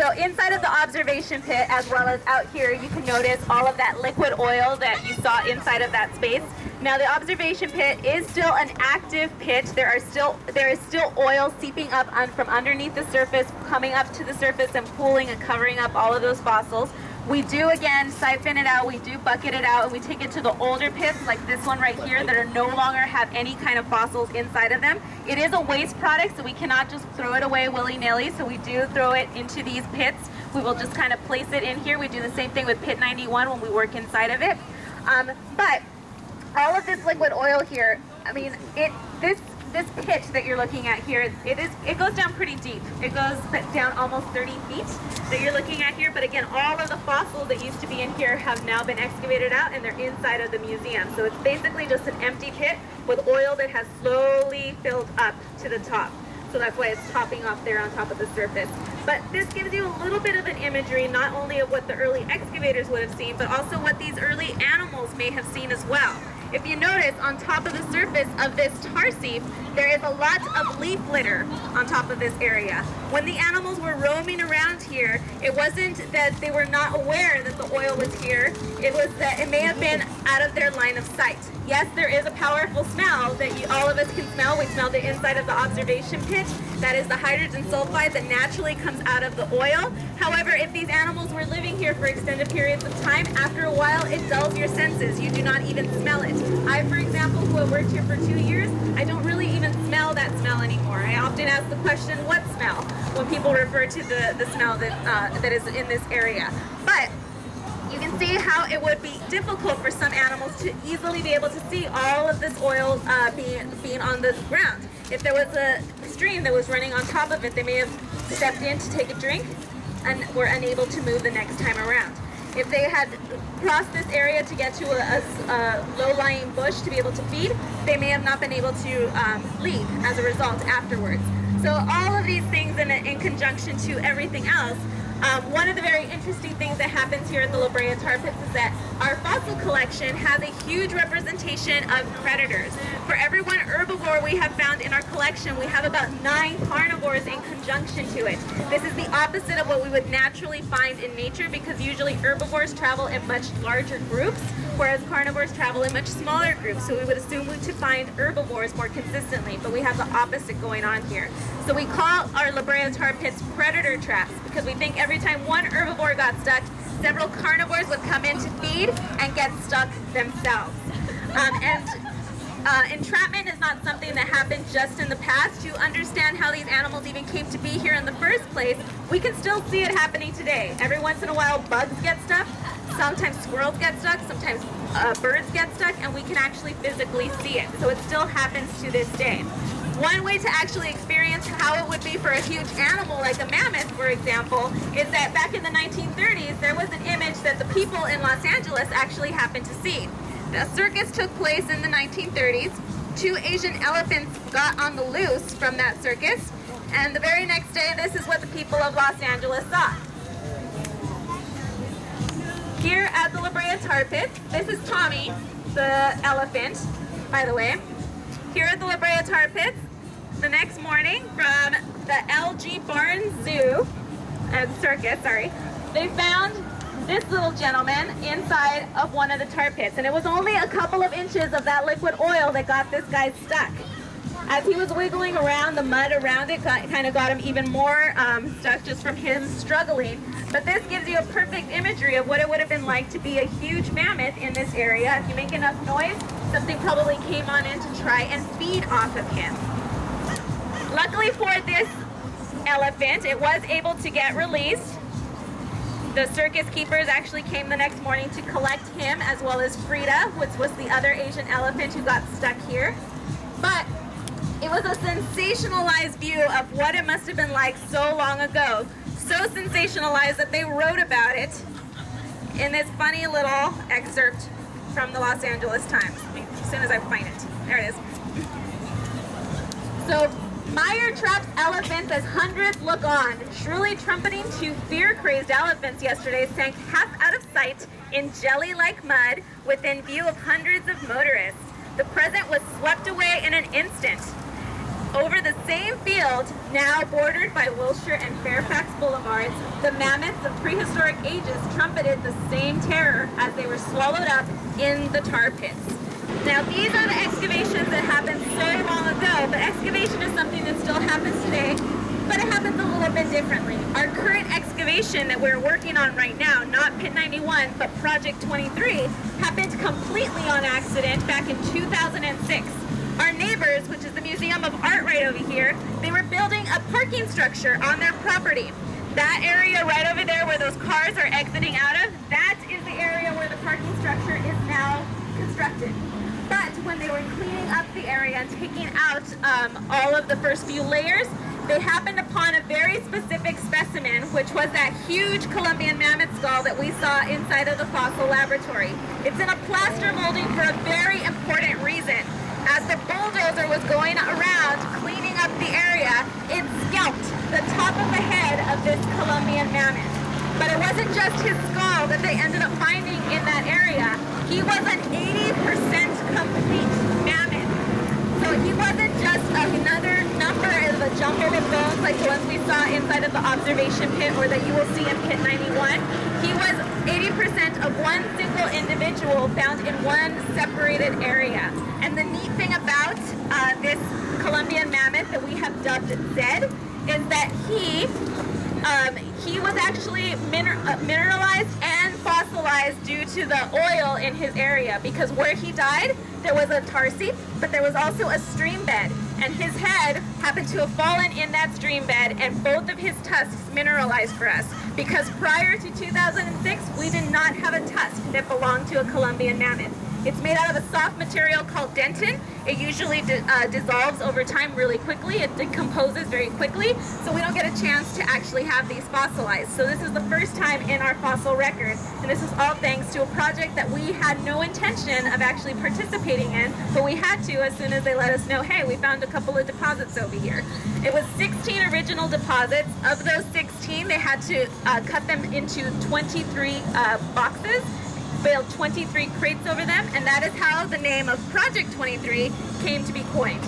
So inside of the observation pit, as well as out here, you can notice all of that liquid oil that you saw inside of that space. Now the observation pit is still an active pit. There is still oil seeping up from underneath the surface, coming up to the surface and pooling and covering up all of those fossils. We do, again, siphon it out, we do bucket it out, and we take it to the older pits, like this one right here, that are no longer have any kind of fossils inside of them. It is a waste product, so we cannot just throw it away willy-nilly, so we do throw it into these pits. We will just kind of place it in here. We do the same thing with pit 91 when we work inside of it. But all of this liquid oil here, I mean, this pit that you're looking at here, it goes down pretty deep. It goes down almost 30 feet that you're looking at here. But again, all of the fossils that used to be in here have now been excavated out and they're inside of the museum. So it's basically just an empty pit with oil that has slowly filled up to the top. So that's why it's topping off there on top of the surface. But this gives you a little bit of an imagery, not only of what the early excavators would have seen, but also what these early animals may have seen as well. If you notice, on top of the surface of this tar seep, there is a lot of leaf litter on top of this area. When the animals were roaming around here, it wasn't that they were not aware that the oil was here, it was that it may have been out of their line of sight. Yes, there is a powerful smell that all of us can smell. We smell the inside of the observation pit. That is the hydrogen sulfide that naturally comes out of the oil. However, if these animals were living here for extended periods of time, after a while it dulls your senses. You do not even smell it. I, for example, who have worked here for 2 years, I don't really even smell that smell anymore. I often ask the question, what smell? When people refer to the smell that is in this area. But you can see how it would be difficult for some animals to easily be able to see all of this oil being on the ground. If there was a stream that was running on top of it, they may have stepped in to take a drink and were unable to move the next time around. If they had crossed this area to get to a low-lying bush to be able to feed, they may have not been able to leave as a result afterwards. So all of these things in conjunction to everything else, one of the very interesting things that happens here at the La Brea Tar Pits is that our fossil collection has a huge representation of predators. For every one herbivore we have found in our collection, we have about 9 carnivores in conjunction to it. This is the opposite of what we would naturally find in nature, because usually herbivores travel in much larger groups, whereas carnivores travel in much smaller groups. So we would assume to find herbivores more consistently, but we have the opposite going on here. So we call our La Brea Tar Pits predator traps, because we think every time one herbivore got stuck, several carnivores would come in to feed and get stuck themselves. Entrapment is not something that happened just in the past. To understand how these animals even came to be here in the first place, we can still see it happening today. Every once in a while, bugs get stuck, sometimes squirrels get stuck, sometimes birds get stuck, and we can actually physically see it. So it still happens to this day. One way to actually experience how it would be for a huge animal like a mammoth, for example, is that back in the 1930s, there was an image that the people in Los Angeles actually happened to see. The circus took place in the 1930s. 2 Asian elephants got on the loose from that circus, and the very next day, this is what the people of Los Angeles saw. Here at the La Brea Tar Pit, this is Tommy, the elephant, by the way. Here at the La Brea Tar Pits, the next morning from the LG Barnes Zoo, circus, sorry, they found this little gentleman inside of one of the tar pits. And it was only a couple of inches of that liquid oil that got this guy stuck. As he was wiggling around, the mud around it kind of got him even more stuck just from him struggling. But this gives you a perfect imagery of what it would have been like to be a huge mammoth in this area. If you make enough noise, something probably came on in to try and feed off of him. Luckily for this elephant, it was able to get released. The circus keepers actually came the next morning to collect him, as well as Frida, which was the other Asian elephant who got stuck here. But it was a sensationalized view of what it must have been like so long ago. So sensationalized that they wrote about it in this funny little excerpt from the Los Angeles Times. As soon as I find it. There it is. So, Meyer traps elephants as hundreds look on. Shrilly trumpeting 2 fear-crazed elephants yesterday sank half out of sight in jelly-like mud within view of hundreds of motorists. The present was swept away in an instant. Over the same field, now bordered by Wilshire and Fairfax Boulevards, the mammoths of prehistoric ages trumpeted the same terror as they were swallowed up in the tar pits. Now, these are the excavations that happened so long ago, but excavation is something that still happens today, but it happens a little bit differently. Our current excavation that we're working on right now, not Pit 91, but Project 23, happened completely on accident back in 2006. Our neighbors, which is the Museum of Art right over here, they were building a parking structure on their property. That area right over there where those cars are exiting out of, that is the area where the parking structure is now constructed. But when they were cleaning up the area and taking out all of the first few layers, they happened upon a very specific specimen, which was that huge Columbian mammoth skull that we saw inside of the fossil laboratory. It's in a plaster molding for a very important reason. As the bulldozer was going around cleaning up the area, it scalped the top of the head of this Columbian mammoth. But it wasn't just his skull that they ended up finding in that area. He was an 80% complete mammoth. So he wasn't just another number of a jumble of bones like the ones we saw inside of the observation pit or that you will see in Pit 91. He was 80% of one single individual found in one separated area. And the neat thing about this Columbian mammoth that we have dubbed Zed is that he was actually mineralized and fossilized due to the oil in his area, because where he died there was a tar seep, but there was also a stream bed, and his head happened to have fallen in that stream bed, and both of his tusks mineralized for us, because prior to 2006 we did not have a tusk that belonged to a Columbian mammoth. It's made out of a soft material called dentin. It usually dissolves over time really quickly. It decomposes very quickly, so we don't get a chance to actually have these fossilized. So this is the first time in our fossil record, and this is all thanks to a project that we had no intention of actually participating in, but we had to as soon as they let us know, hey, we found a couple of deposits over here. It was 16 original deposits. Of those 16, they had to cut them into 23 boxes, build 23 crates over them, and that is how the name of Project 23 came to be coined.